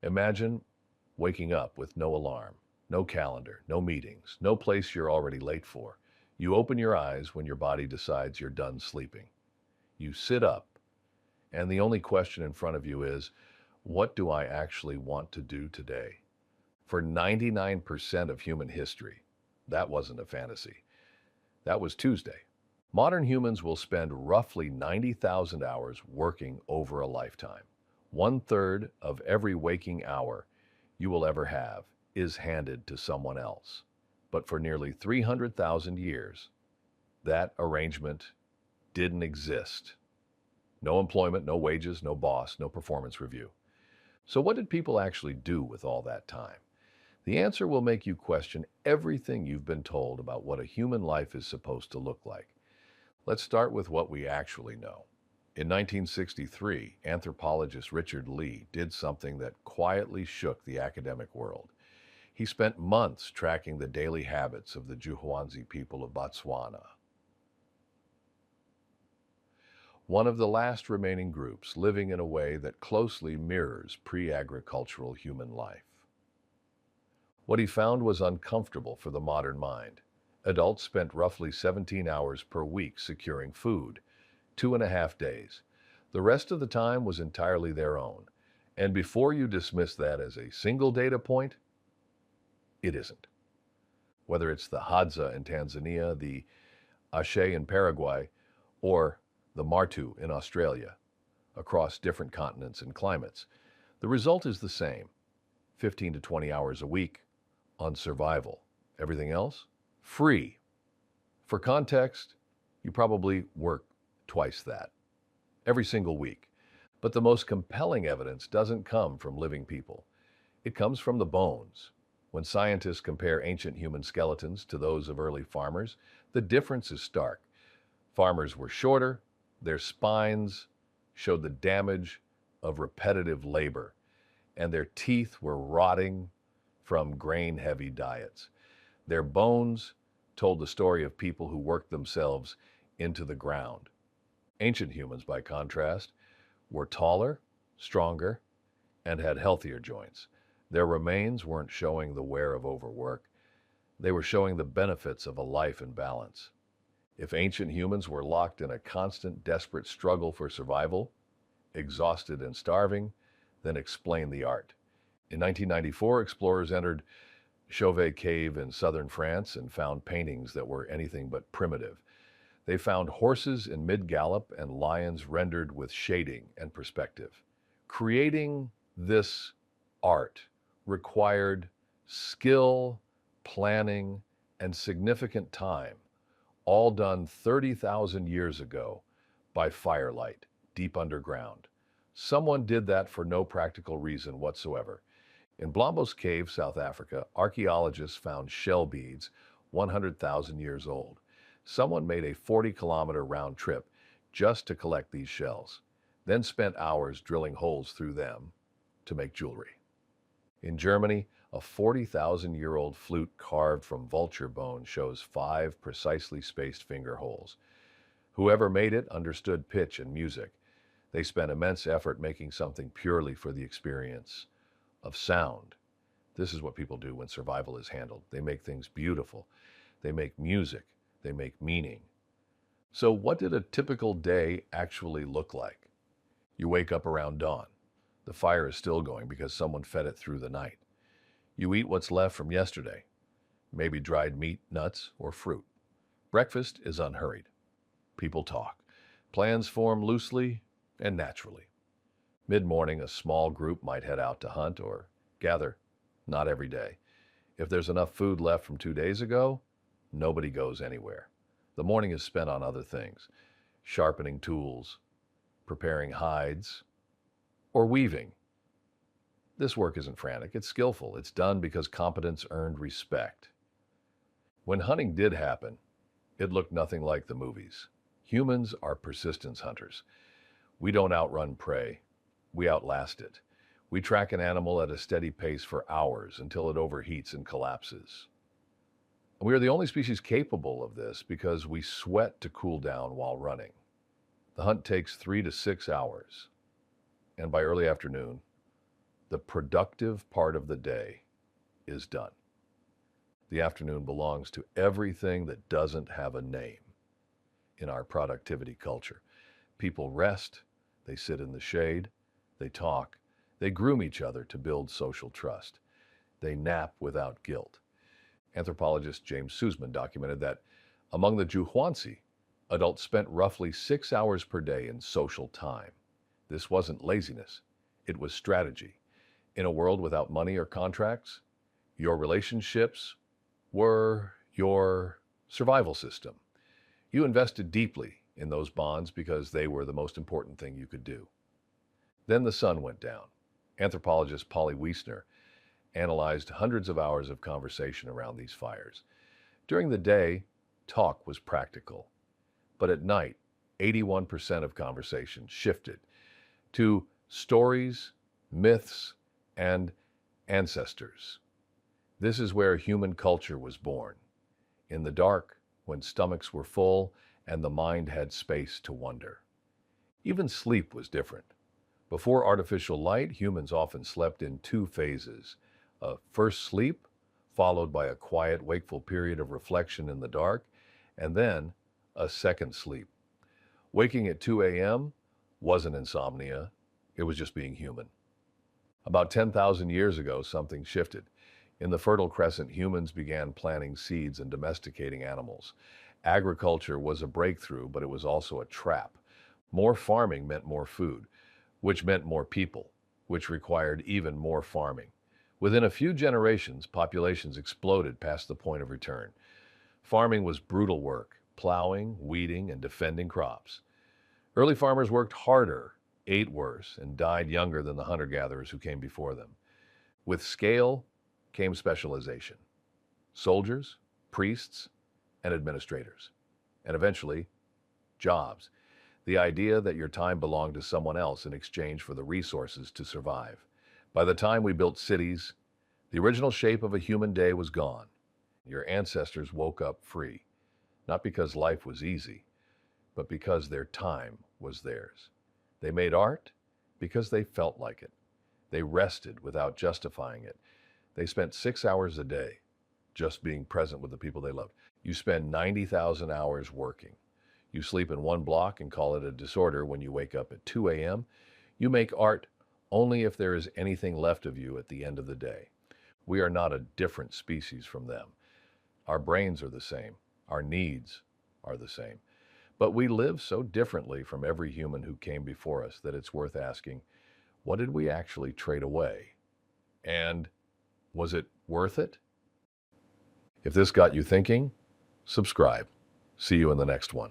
Imagine waking up with no alarm, no calendar, no meetings, no place you're already late for. You open your eyes when your body decides you're done sleeping. You sit up, and the only question in front of you is, what do I actually want to do today? For 99% of human history, that wasn't a fantasy. That was Tuesday. Modern humans will spend roughly 90,000 hours working over a lifetime. One third of every waking hour you will ever have is handed to someone else. But for nearly 300,000 years, that arrangement didn't exist. No employment, no wages, no boss, no performance review. So what did people actually do with all that time? The answer will make you question everything you've been told about what a human life is supposed to look like. Let's start with what we actually know. In 1963, anthropologist Richard Lee did something that quietly shook the academic world. He spent months tracking the daily habits of the Juhwanzi people of Botswana, one of the last remaining groups living in a way that closely mirrors pre-agricultural human life. What he found was uncomfortable for the modern mind. Adults spent roughly 17 hours per week securing food, 2.5 days. The rest of the time was entirely their own. And before you dismiss that as a single data point, it isn't. Whether it's the Hadza in Tanzania, the Ashe in Paraguay, or the Martu in Australia, across different continents and climates, the result is the same: 15 to 20 hours a week on survival. Everything else? Free. For context, you probably work twice that, every single week. But the most compelling evidence doesn't come from living people. It comes from the bones. When scientists compare ancient human skeletons to those of early farmers, the difference is stark. Farmers were shorter, their spines showed the damage of repetitive labor, and their teeth were rotting from grain-heavy diets. Their bones told the story of people who worked themselves into the ground. Ancient humans, by contrast, were taller, stronger, and had healthier joints. Their remains weren't showing the wear of overwork. They were showing the benefits of a life in balance. If ancient humans were locked in a constant, desperate struggle for survival, exhausted and starving, then explain the art. In 1994, explorers entered Chauvet Cave in southern France and found paintings that were anything but primitive. They found horses in mid-gallop and lions rendered with shading and perspective. Creating this art required skill, planning, and significant time, all done 30,000 years ago by firelight, deep underground. Someone did that for no practical reason whatsoever. In Blombos Cave, South Africa, archaeologists found shell beads 100,000 years old. Someone made a 40-kilometer round trip just to collect these shells, then spent hours drilling holes through them to make jewelry. In Germany, a 40,000-year-old flute carved from vulture bone shows 5 precisely spaced finger holes. Whoever made it understood pitch and music. They spent immense effort making something purely for the experience of sound. This is what people do when survival is handled. They make things beautiful. They make music. They make meaning. So what did a typical day actually look like? You wake up around dawn. The fire is still going because someone fed it through the night. You eat what's left from yesterday, maybe dried meat, nuts, or fruit. Breakfast is unhurried. People talk. Plans form loosely and naturally. Mid-morning, a small group might head out to hunt or gather, not every day. If there's enough food left from 2 days ago, nobody goes anywhere. The morning is spent on other things: sharpening tools, preparing hides, or weaving. This work isn't frantic, it's skillful. It's done because competence earned respect. When hunting did happen, it looked nothing like the movies. Humans are persistence hunters. We don't outrun prey, we outlast it. We track an animal at a steady pace for hours until it overheats and collapses. We are the only species capable of this because we sweat to cool down while running. The hunt takes 3 to 6 hours, and by early afternoon, The productive part of the day is done. The afternoon belongs to everything that doesn't have a name in our productivity culture. People rest, they sit in the shade, they talk, they groom each other to build social trust. They nap without guilt. Anthropologist James Suzman documented that among the Juhuansi, adults spent roughly 6 hours per day in social time. This wasn't laziness, it was strategy. In a world without money or contracts, your relationships were your survival system. You invested deeply in those bonds because they were the most important thing you could do. Then the sun went down. Anthropologist Polly Wiesner analyzed hundreds of hours of conversation around these fires. During the day, talk was practical. But at night, 81% of conversation shifted to stories, myths, and ancestors. This is where human culture was born. In the dark, when stomachs were full and the mind had space to wonder. Even sleep was different. Before artificial light, humans often slept in two phases. A first sleep, followed by a quiet, wakeful period of reflection in the dark, and then a second sleep. Waking at 2 a.m. wasn't insomnia, it was just being human. About 10,000 years ago, something shifted. In the Fertile Crescent, humans began planting seeds and domesticating animals. Agriculture was a breakthrough, but it was also a trap. More farming meant more food, which meant more people, which required even more farming. Within a few generations, populations exploded past the point of return. Farming was brutal work, plowing, weeding, and defending crops. Early farmers worked harder, ate worse, and died younger than the hunter-gatherers who came before them. With scale came specialization. Soldiers, priests, and administrators. And eventually, jobs. The idea that your time belonged to someone else in exchange for the resources to survive. By the time we built cities, the original shape of a human day was gone. Your ancestors woke up free, not because life was easy, but because their time was theirs. They made art because they felt like it. They rested without justifying it. They spent 6 hours a day just being present with the people they loved. You spend 90,000 hours working. You sleep in one block and call it a disorder when you wake up at 2 a.m. You make art only if there is anything left of you at the end of the day. We are not a different species from them. Our brains are the same. Our needs are the same. But we live so differently from every human who came before us that it's worth asking, what did we actually trade away? And was it worth it? If this got you thinking, subscribe. See you in the next one.